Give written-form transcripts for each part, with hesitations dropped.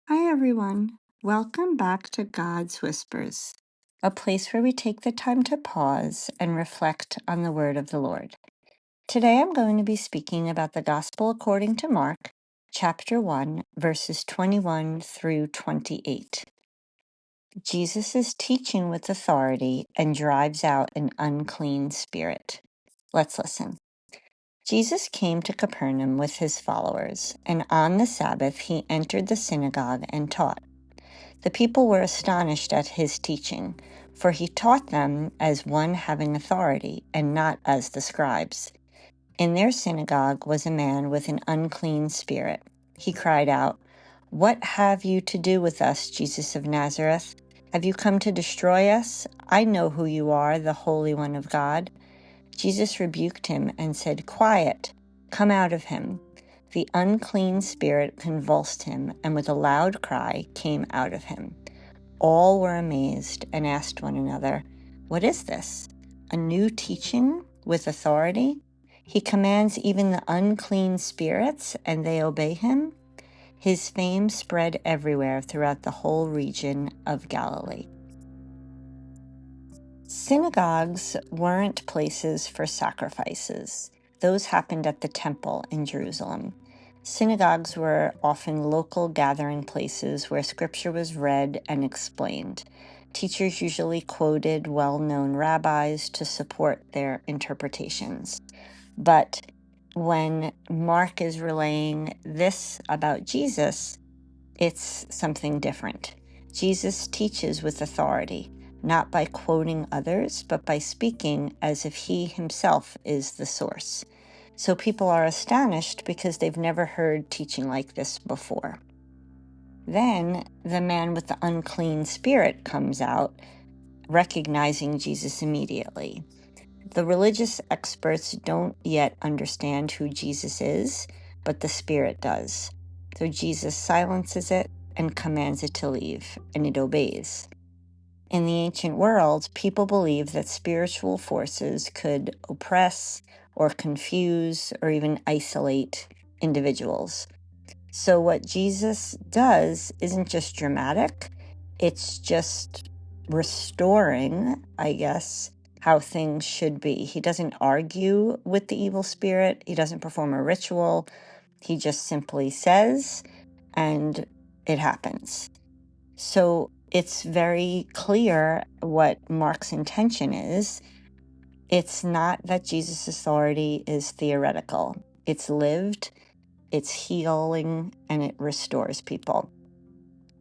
Hi, everyone. Welcome back to God's Whispers, a place where we take the time to pause and reflect on the word of the Lord. Today I'm going to be speaking about the Gospel according to Mark, chapter 1, verses 21 through 28. Jesus is teaching with authority and drives out an unclean spirit. Let's listen. Jesus came to Capernaum with his followers, and on the Sabbath he entered the synagogue and taught. The people were astonished at his teaching, for he taught them as one having authority, and not as the scribes. In their synagogue was a man with an unclean spirit. He cried out, "What have you to do with us, Jesus of Nazareth? Have you come to destroy us? I know who you are, the Holy One of God." Jesus rebuked him and said, "Quiet, come out of him." The unclean spirit convulsed him, and with a loud cry came out of him. All were amazed and asked one another, "What is this? A new teaching with authority? He commands even the unclean spirits, and they obey him?" His fame spread everywhere throughout the whole region of Galilee. Synagogues weren't places for sacrifices. Those happened at the temple in Jerusalem. Synagogues were often local gathering places where scripture was read and explained. Teachers usually quoted well-known rabbis to support their interpretations. But when Mark is relaying this about Jesus, it's something different. Jesus teaches with authority, not by quoting others, but by speaking as if he himself is the source. So people are astonished because they've never heard teaching like this before. Then the man with the unclean spirit comes out, recognizing Jesus immediately. The religious experts don't yet understand who Jesus is, but the spirit does. So Jesus silences it and commands it to leave, and it obeys. In the ancient world, people believed that spiritual forces could oppress or confuse or even isolate individuals. So what Jesus does isn't just dramatic, it's just restoring, I guess, how things should be. He doesn't argue with the evil spirit. He doesn't perform a ritual. He just simply says, and it happens. So it's very clear what Mark's intention is. It's not that Jesus' authority is theoretical. It's lived, it's healing, and it restores people.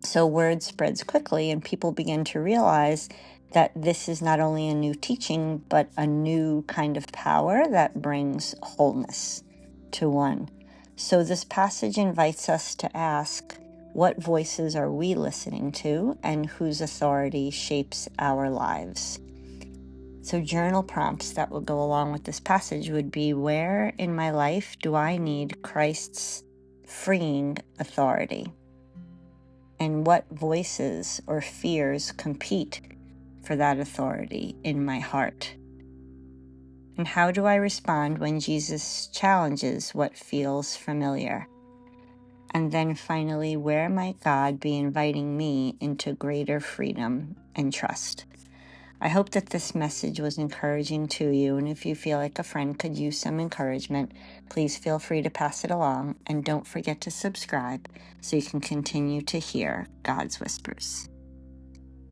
So word spreads quickly, and people begin to realize that this is not only a new teaching, but a new kind of power that brings wholeness to one. So this passage invites us to ask, what voices are we listening to, and whose authority shapes our lives? So journal prompts that will go along with this passage would be, where in my life do I need Christ's freeing authority? And what voices or fears compete for that authority in my heart? And how do I respond when Jesus challenges what feels familiar? And then finally, where might God be inviting me into greater freedom and trust? I hope that this message was encouraging to you, and if you feel like a friend could use some encouragement, please feel free to pass it along, and don't forget to subscribe so you can continue to hear God's whispers.